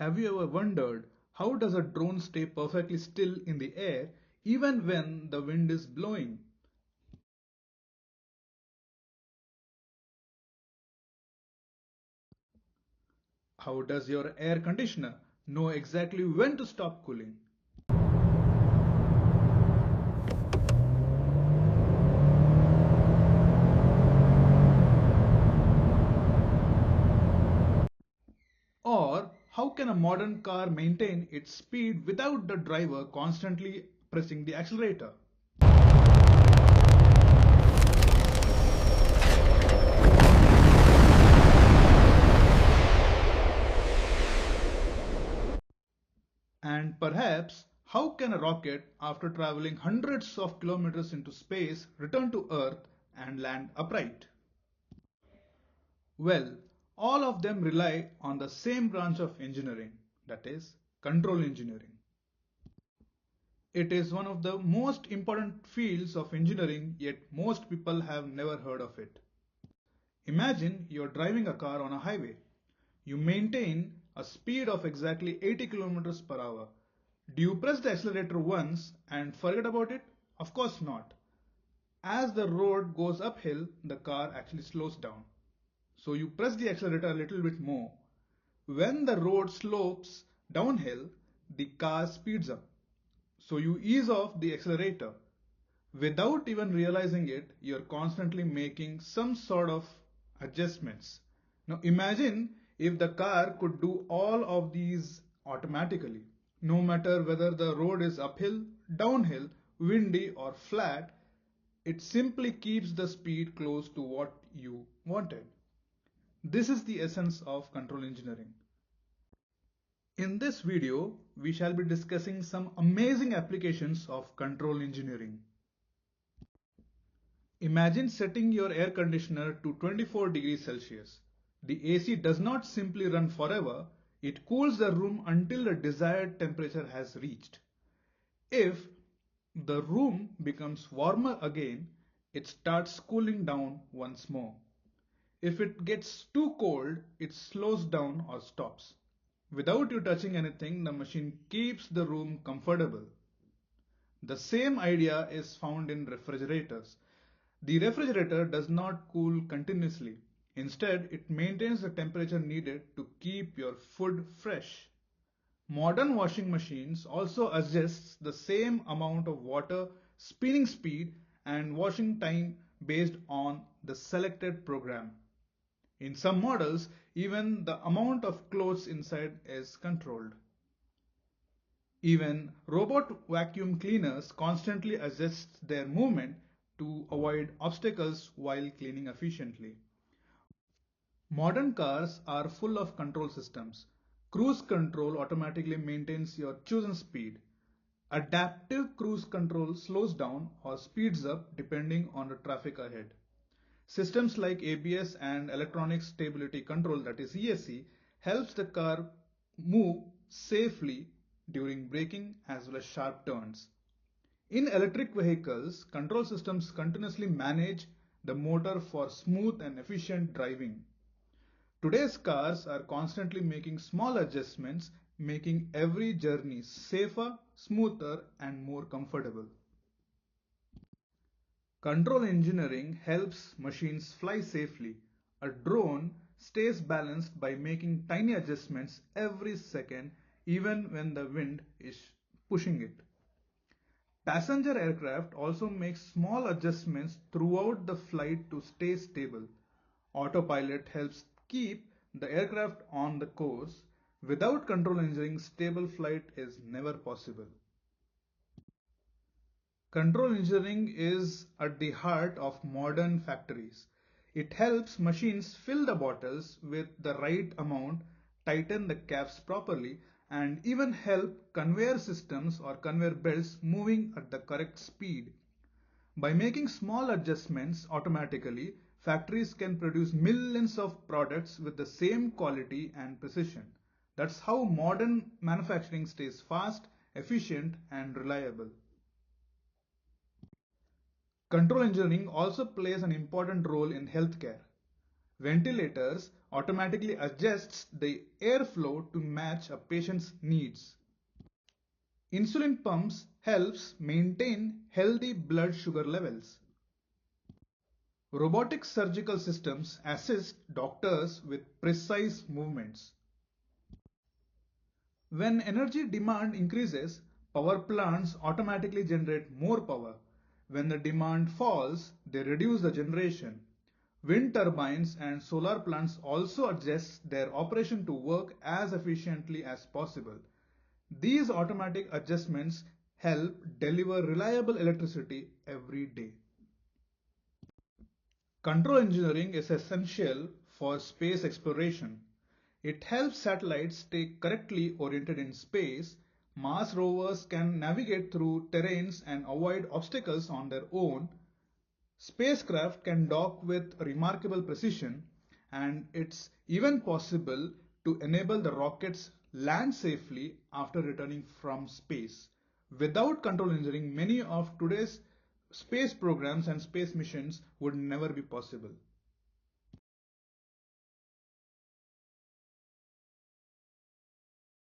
Have you ever wondered how does a drone stay perfectly still in the air even when the wind is blowing? How does your air conditioner know exactly when to stop cooling? Or how can a modern car maintain its speed without the driver constantly pressing the accelerator? And perhaps, how can a rocket, after traveling hundreds of kilometers into space, return to Earth and land upright? Well, all of them rely on the same branch of engineering, that is, control engineering. It is one of the most important fields of engineering, yet most people have never heard of it. Imagine you're driving a car on a highway. You maintain a speed of exactly 80 kilometers per hour. Do you press the accelerator once and forget about it? Of course not. As the road goes uphill, the car actually slows down. So you press the accelerator a little bit more. When the road slopes downhill, the car speeds up. So you ease off the accelerator. Without even realizing it, you're constantly making some sort of adjustments. Now imagine if the car could do all of these automatically. No matter whether the road is uphill, downhill, windy or flat, it simply keeps the speed close to what you wanted. This is the essence of control engineering. In this video, we shall be discussing some amazing applications of control engineering. Imagine setting your air conditioner to 24 degrees Celsius. The AC does not simply run forever, it cools the room until the desired temperature has reached. If the room becomes warmer again, it starts cooling down once more. If it gets too cold, it slows down or stops. Without you touching anything, the machine keeps the room comfortable. The same idea is found in refrigerators. The refrigerator does not cool continuously. Instead, it maintains the temperature needed to keep your food fresh. Modern washing machines also adjust the same amount of water, spinning speed, and washing time based on the selected program. In some models, even the amount of clothes inside is controlled. Even robot vacuum cleaners constantly adjust their movement to avoid obstacles while cleaning efficiently. Modern cars are full of control systems. Cruise control automatically maintains your chosen speed. Adaptive cruise control slows down or speeds up depending on the traffic ahead. Systems like ABS and electronic stability control, that is ESC, helps the car move safely during braking as well as sharp turns. In electric vehicles, control systems continuously manage the motor for smooth and efficient driving. Today's cars are constantly making small adjustments, making every journey safer, smoother, and more comfortable. Control engineering helps machines fly safely. A drone stays balanced by making tiny adjustments every second, even when the wind is pushing it. Passenger aircraft also make small adjustments throughout the flight to stay stable. Autopilot helps keep the aircraft on the course. Without control engineering, stable flight is never possible. Control engineering is at the heart of modern factories. It helps machines fill the bottles with the right amount, tighten the caps properly, and even help conveyor systems or conveyor belts moving at the correct speed. By making small adjustments automatically, factories can produce millions of products with the same quality and precision. That's how modern manufacturing stays fast, efficient, and reliable. Control engineering also plays an important role in healthcare. Ventilators automatically adjusts the airflow to match a patient's needs. Insulin pumps helps maintain healthy blood sugar levels. Robotic surgical systems assist doctors with precise movements. When energy demand increases, power plants automatically generate more power. When the demand falls, they reduce the generation. Wind turbines and solar plants also adjust their operation to work as efficiently as possible. These automatic adjustments help deliver reliable electricity every day. Control engineering is essential for space exploration. It helps satellites stay correctly oriented in space. Mars rovers can navigate through terrains and avoid obstacles on their own. Spacecraft can dock with remarkable precision, and it's even possible to enable the rockets land safely after returning from space. Without control engineering, many of today's space programs and space missions would never be possible.